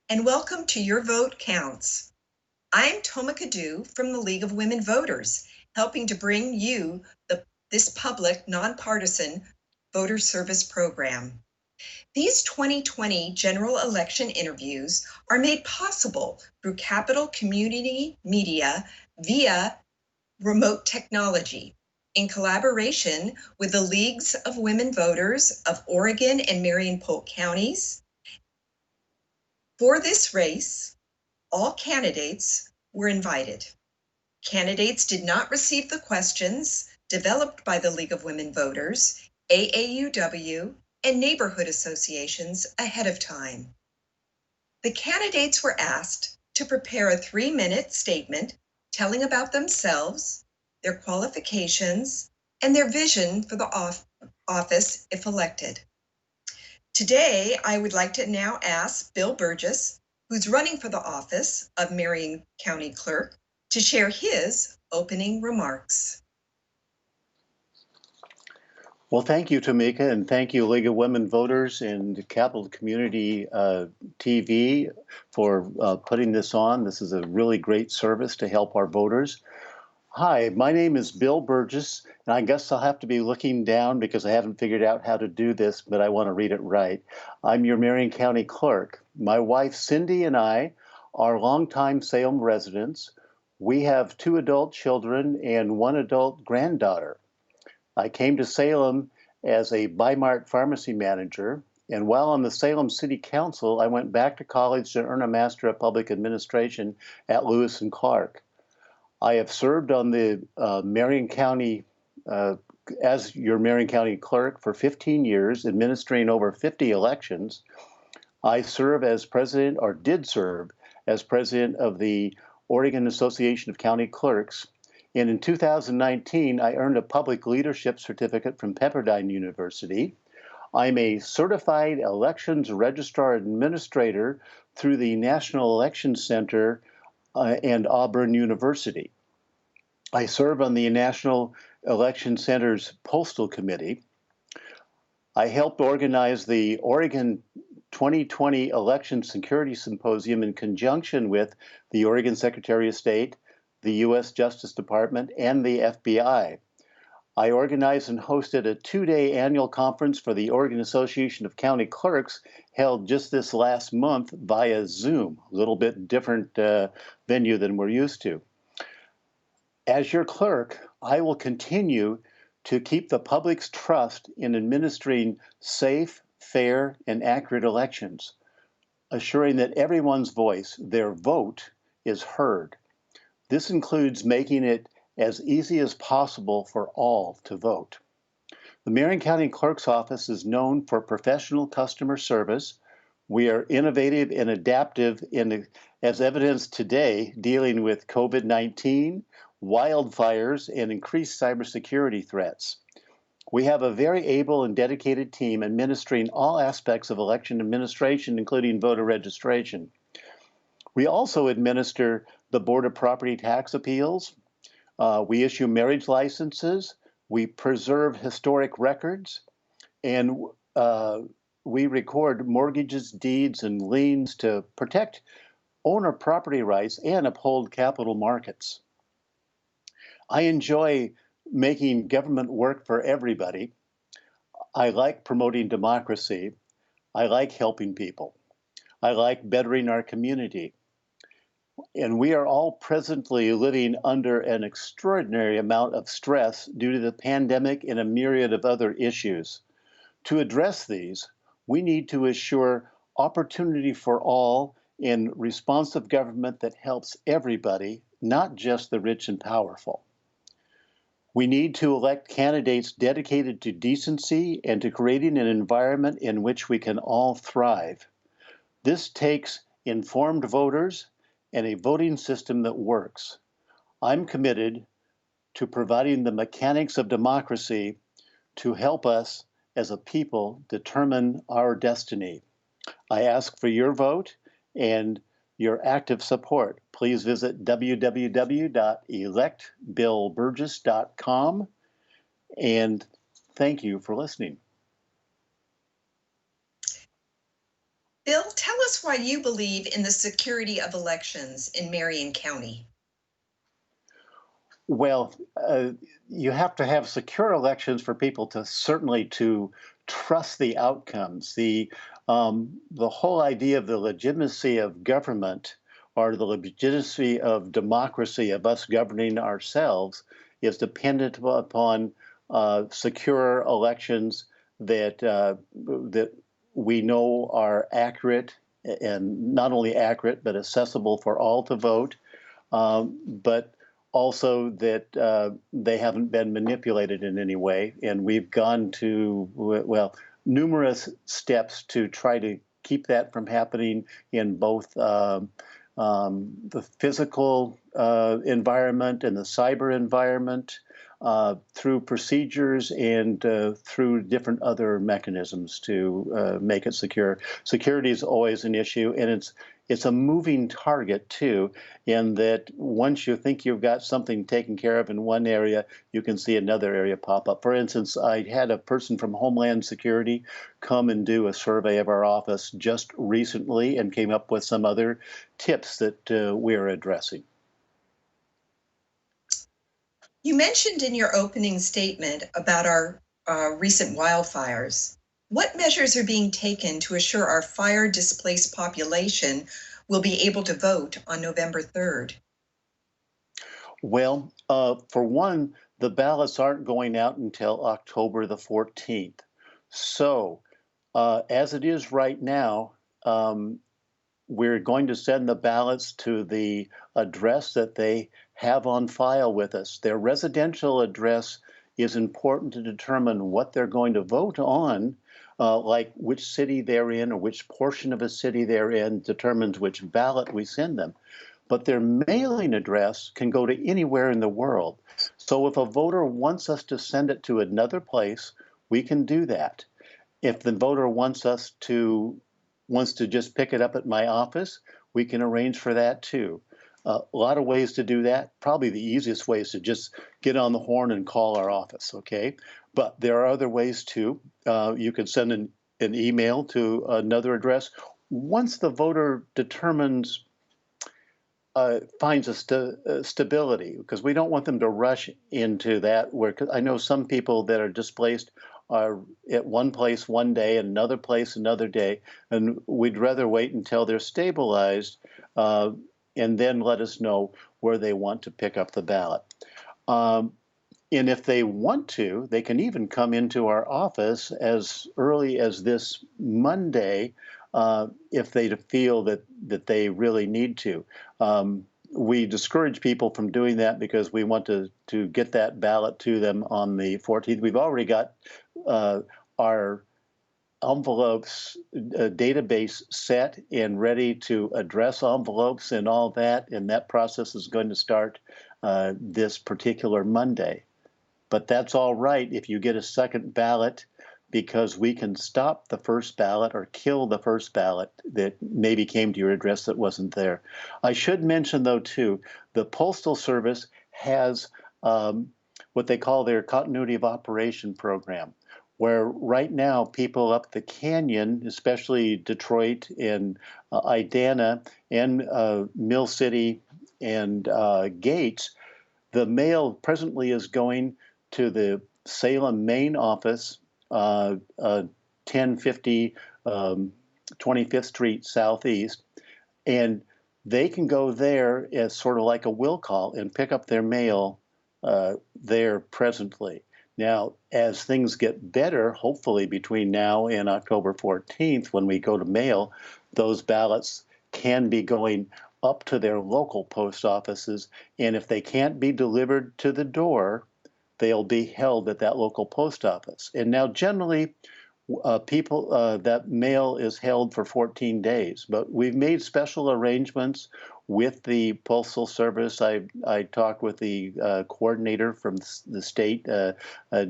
and welcome to Your Vote Counts. I'm Toma Cadu from the League of Women Voters, helping to bring you this public, nonpartisan voter service program. These 2020 general election interviews are made possible through Capital Community Media via remote technology in collaboration with the Leagues of Women Voters of Oregon and Marion counties. For this race, all candidates were invited. Candidates did not receive the questions developed by the League of Women Voters, AAUW, and neighborhood associations ahead of time. The candidates were asked to prepare a 3-minute statement telling about themselves, their qualifications, and their vision for the office if elected. Today, I would like to now ask Bill Burgess, who's running for the office of Marion County Clerk, to share his opening remarks. Well, thank you, Tamika, and thank you, League of Women Voters and Capital Community TV for putting this on. This is a really great service to help our voters. Hi, my name is Bill Burgess, and I guess I'll have to be looking down because I haven't figured out how to do this, but I want to read it right. I'm your Marion County Clerk. My wife, Cindy, and I are longtime Salem residents. We have 2 adult children and 1 adult granddaughter. I came to Salem as a Bi-Mart pharmacy manager, and while on the Salem City Council, I went back to college to earn a Master of Public Administration at Lewis and Clark. I have served on the Marion County as your Marion County Clerk for 15 years, administering over 50 elections. I serve as president, or did serve as president of the Oregon Association of County Clerks. And in 2019, I earned a public leadership certificate from Pepperdine University. I'm a certified elections registrar administrator through the National Election Center and Auburn University. I serve on the National Election Center's Postal Committee. I helped organize the Oregon 2020 Election Security Symposium in conjunction with the Oregon Secretary of State, the U.S. Justice Department, and the FBI. I organized and hosted a 2-day annual conference for the Oregon Association of County Clerks held just this last month via Zoom, a little bit different venue than we're used to. As your clerk, I will continue to keep the public's trust in administering safe, fair, and accurate elections, assuring that everyone's voice, their vote, is heard. This includes making it as easy as possible for all to vote. The Marion County Clerk's Office is known for professional customer service. We are innovative and adaptive as evidenced today, dealing with COVID-19, wildfires, and increased cybersecurity threats. We have a very able and dedicated team administering all aspects of election administration, including voter registration. We also administer the Board of Property Tax Appeals. We issue marriage licenses. We preserve historic records. And we record mortgages, deeds, and liens to protect owner property rights and uphold capital markets. I enjoy making government work for everybody. I like promoting democracy. I like helping people. I like bettering our community. And we are all presently living under an extraordinary amount of stress due to the pandemic and a myriad of other issues. To address these, we need to assure opportunity for all in responsive government that helps everybody, not just the rich and powerful. We need to elect candidates dedicated to decency and to creating an environment in which we can all thrive. This takes informed voters and a voting system that works. I'm committed to providing the mechanics of democracy to help us as a people determine our destiny. I ask for your vote and your active support. Please visit www.electbillburgess.com, and thank you for listening. Bill, tell us why you believe in the security of elections in Marion County. Well, you have to have secure elections for people to certainly to trust the outcomes. The whole idea of the legitimacy of government or the legitimacy of democracy, of us governing ourselves, is dependent upon secure elections that we know are accurate, and not only accurate but accessible for all to vote, but also that they haven't been manipulated in any way. And we've gone to, well, numerous steps to try to keep that from happening in both the physical environment and the cyber environment, through procedures and through different other mechanisms to make it secure. Security is always an issue, and it's a moving target too, in that once you think you've got something taken care of in one area, you can see another area pop up. For instance, I had a person from Homeland Security come and do a survey of our office just recently and came up with some other tips that we're addressing. You mentioned in your opening statement about our recent wildfires. What measures are being taken to assure our fire displaced population will be able to vote on November 3rd? Well, for one, the ballots aren't going out until October the 14th. So, as it is right now, we're going to send the ballots to the address that they have on file with us. Their residential address is important to determine what they're going to vote on, like which city they're in or which portion of a city they're in determines which ballot we send them. But their mailing address can go to anywhere in the world. So if a voter wants us to send it to another place, we can do that. If the voter wants to just pick it up at my office, we can arrange for that too. A lot of ways to do that. Probably the easiest way is to just get on the horn and call our office, okay? But there are other ways too. You can send an email to another address. Once the voter determines, finds a stability, because we don't want them to rush into that. Where I know some people that are displaced are at one place one day and another place another day, and we'd rather wait until they're stabilized and then let us know where they want to pick up the ballot. And if they want to, they can even come into our office as early as this Monday if they feel that they really need to. We discourage people from doing that because we want to get that ballot to them on the 14th. We've already got our envelopes database set and ready to address envelopes and all that, and that process is going to start this particular Monday. But that's all right if you get a second ballot, because we can stop the first ballot or kill the first ballot that maybe came to your address that wasn't there. I should mention, though, too, the Postal Service has what they call their continuity of operation program, where right now people up the canyon, especially Detroit and Idana and Mill City and Gates, the mail presently is going to the Salem main office, 1050 25th Street Southeast, and they can go there as sort of like a will call and pick up their mail there presently. Now, as things get better, hopefully between now and October 14th, when we go to mail, those ballots can be going up to their local post offices, and if they can't be delivered to the door, they'll be held at that local post office. And now generally, that mail is held for 14 days, but we've made special arrangements with the Postal Service. I talked with the coordinator from the state,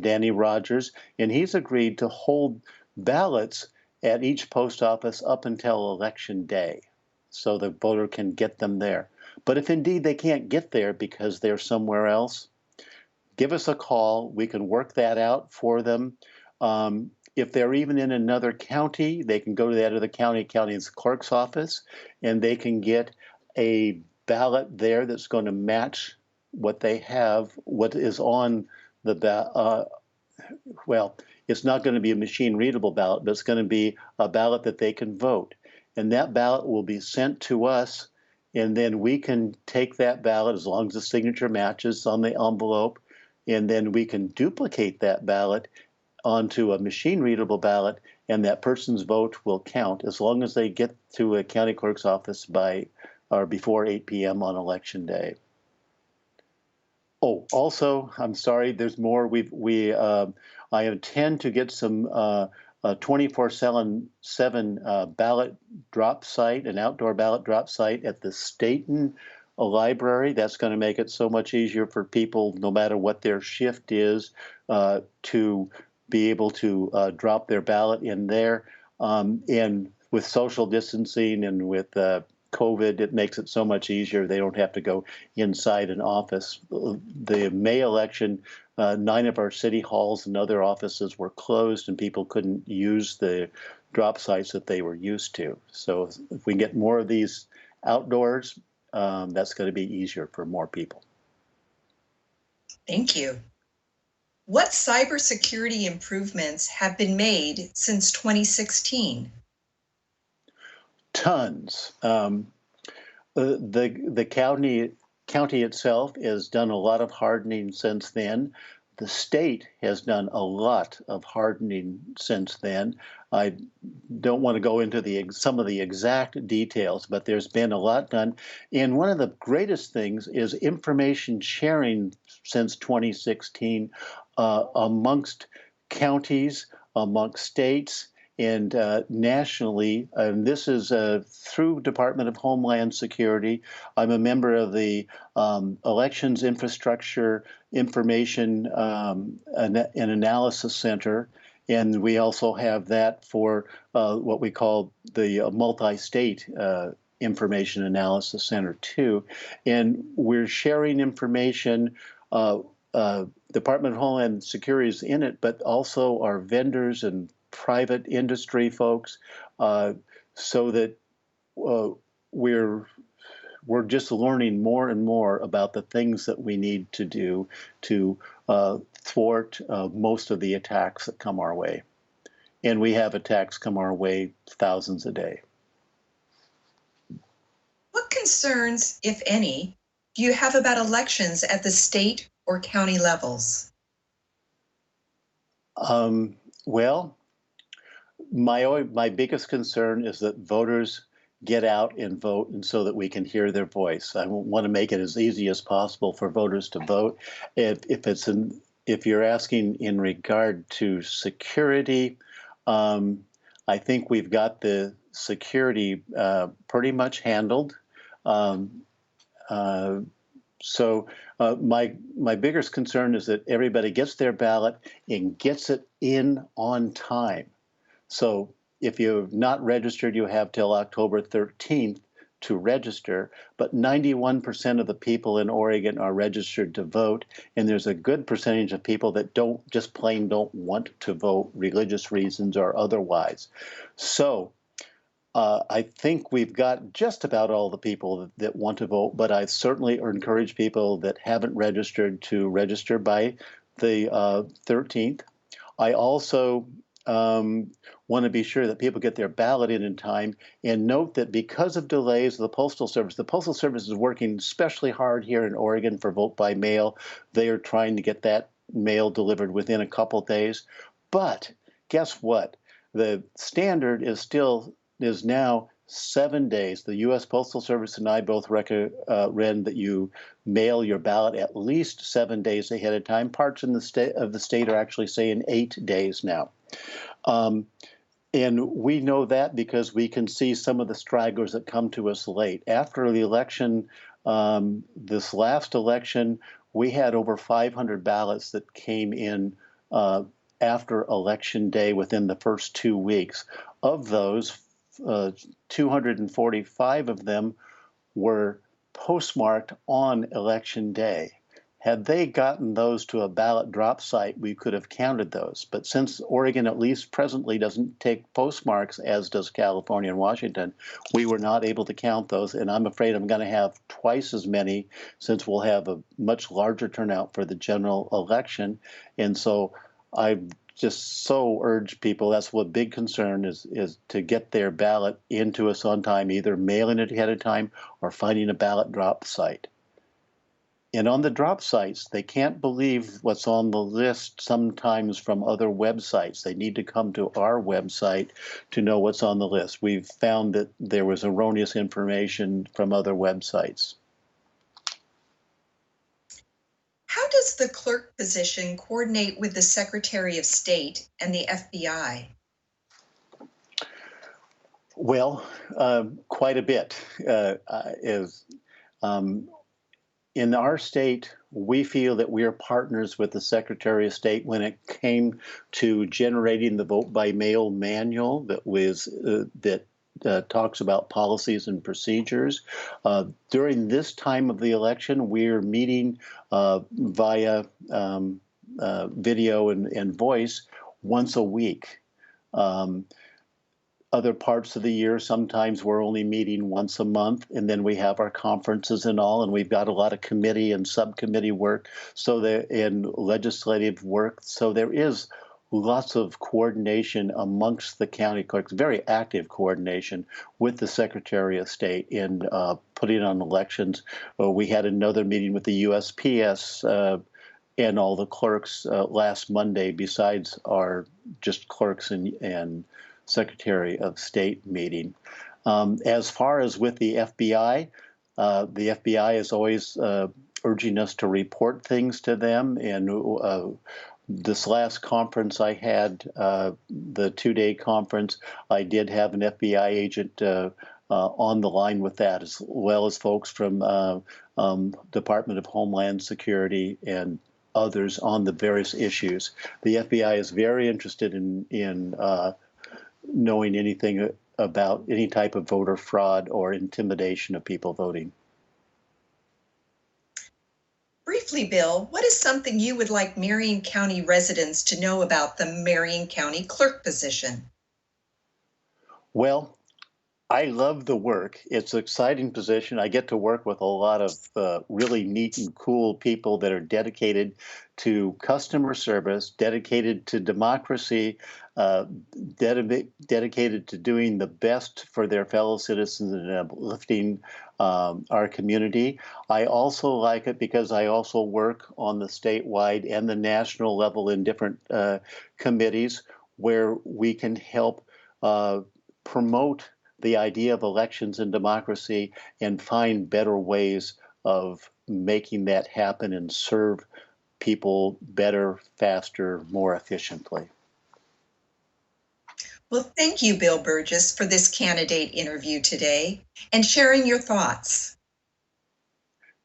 Danny Rogers, and he's agreed to hold ballots at each post office up until Election Day, so the voter can get them there. But if indeed they can't get there because they're somewhere else, give us a call. We can work that out for them. If they're even in another county, they can go to that other county's clerk's office, and they can get a ballot there that's going to match what they have, what is on the ballot. Well, it's not going to be a machine readable ballot, but it's going to be a ballot that they can vote. And that ballot will be sent to us, and then we can take that ballot as long as the signature matches on the envelope, and then we can duplicate that ballot onto a machine readable ballot, and that person's vote will count as long as they get to a county clerk's office by or before 8 p.m. on election day. Oh, also, I'm sorry, there's more. I intend to get some 24/7 ballot drop site, an outdoor ballot drop site at the Staten Library. That's going to make it so much easier for people, no matter what their shift is, to be able to drop their ballot in there. And with social distancing and with COVID, it makes it so much easier. They don't have to go inside an office. The May election, 9 of our city halls and other offices were closed, and people couldn't use the drop sites that they were used to. So if we can get more of these outdoors, that's going to be easier for more people. Thank you. What cybersecurity improvements have been made since 2016? Tons. The county itself has done a lot of hardening since then. The state has done a lot of hardening since then. I don't want to go into some of the exact details, but there's been a lot done. And one of the greatest things is information sharing since 2016 amongst counties, amongst states, and nationally. And this is through Department of Homeland Security. I'm a member of the Elections Infrastructure Information and Analysis Center. And we also have that for what we call the multi-state Information Analysis Center too. And we're sharing information. Department of Homeland Security is in it, but also our vendors and private industry folks, so that we're just learning more and more about the things that we need to do to thwart most of the attacks that come our way. And we have attacks come our way thousands a day. What concerns, if any, do you have about elections at the state or county levels? Well, my biggest concern is that voters get out and vote, and so that we can hear their voice. I want to make it as easy as possible for voters to vote. If you're asking in regard to security, I think we've got the security pretty much handled. So my biggest concern is that everybody gets their ballot and gets it in on time. So if you've not registered, you have till October 13th to register, but 91% of the people in Oregon are registered to vote, and there's a good percentage of people that just plain don't want to vote, religious reasons or otherwise. So I think we've got just about all the people that want to vote, but I certainly encourage people that haven't registered to register by the 13th. I also want to be sure that people get their ballot in time, and note that because of delays of the Postal Service is working especially hard here in Oregon for vote by mail. They are trying to get that mail delivered within a couple days. But guess what? The standard is now 7 days. The U.S. Postal Service and I both recommend that you mail your ballot at least 7 days ahead of time. Parts of the state are actually saying 8 days now. And we know that because we can see some of the stragglers that come to us late. After the election, this last election, we had over 500 ballots that came in after Election Day within the first 2 weeks. Of those, 245 of them were postmarked on Election Day. Had they gotten those to a ballot drop site, we could have counted those. But since Oregon, at least presently, doesn't take postmarks, as does California and Washington, we were not able to count those. And I'm afraid I'm going to have twice as many, since we'll have a much larger turnout for the general election. And so I just so urge people, that's what big concern is to get their ballot into us on time, either mailing it ahead of time or finding a ballot drop site. And on the drop sites, they can't believe what's on the list sometimes from other websites. They need to come to our website to know what's on the list. We've found that there was erroneous information from other websites. How does the clerk position coordinate with the Secretary of State and the FBI? Well, quite a bit. In our state, we feel that we are partners with the Secretary of State when it came to generating the vote by mail manual that talks about policies and procedures. During this time of the election, we're meeting via video and voice once a week. Other parts of the year, sometimes we're only meeting once a month, and then we have our conferences and all, and we've got a lot of committee and subcommittee work, and legislative work. So there is lots of coordination amongst the county clerks, very active coordination with the Secretary of State in putting on elections. We had another meeting with the USPS and all the clerks last Monday, besides our just clerks and Secretary of State meeting. As far as with the FBI is always urging us to report things to them. And this last conference I had, the 2-day conference, I did have an FBI agent on the line with that, as well as folks from Department of Homeland Security and others on the various issues. The FBI is very interested in knowing anything about any type of voter fraud or intimidation of people voting. Briefly, Bill, what is something you would like Marion County residents to know about the Marion County Clerk position? Well, I love the work. It's an exciting position. I get to work with a lot of really neat and cool people that are dedicated to customer service, dedicated to democracy, dedicated to doing the best for their fellow citizens and uplifting our community. I also like it because I also work on the statewide and the national level in different committees where we can help promote the idea of elections and democracy and find better ways of making that happen and serve people better, faster, more efficiently. Well, thank you, Bill Burgess, for this candidate interview today and sharing your thoughts.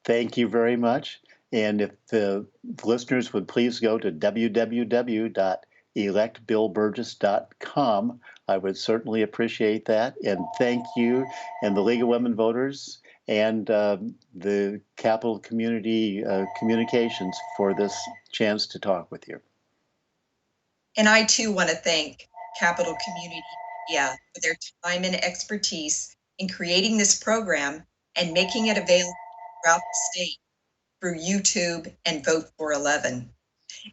Thank you very much. And if the listeners would please go to www.electbillburgess.com, I would certainly appreciate that. And thank you and the League of Women Voters and the Capital Community Communications for this chance to talk with you. And I too want to thank Capital Community Media for their time and expertise in creating this program and making it available throughout the state through YouTube and Vote for 11.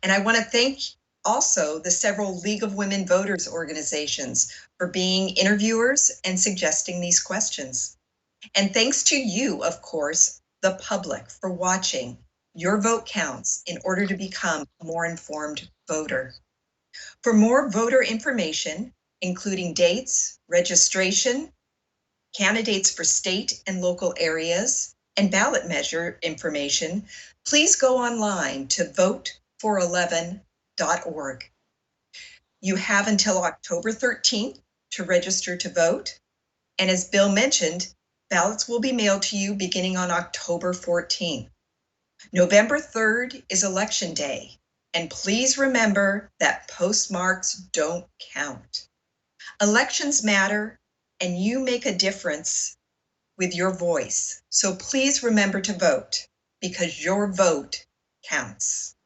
And I want to thank also the several League of Women Voters organizations for being interviewers and suggesting these questions. And thanks to you, of course, the public, for watching. Your vote counts in order to become a more informed voter. For more voter information, including dates, registration, candidates for state and local areas, and ballot measure information, please go online to votefor11.org. You have until October 13th to register to vote. And as Bill mentioned, ballots will be mailed to you beginning on October 14th. November 3rd is Election Day. And please remember that postmarks don't count. Elections matter, and you make a difference with your voice. So please remember to vote, because your vote counts.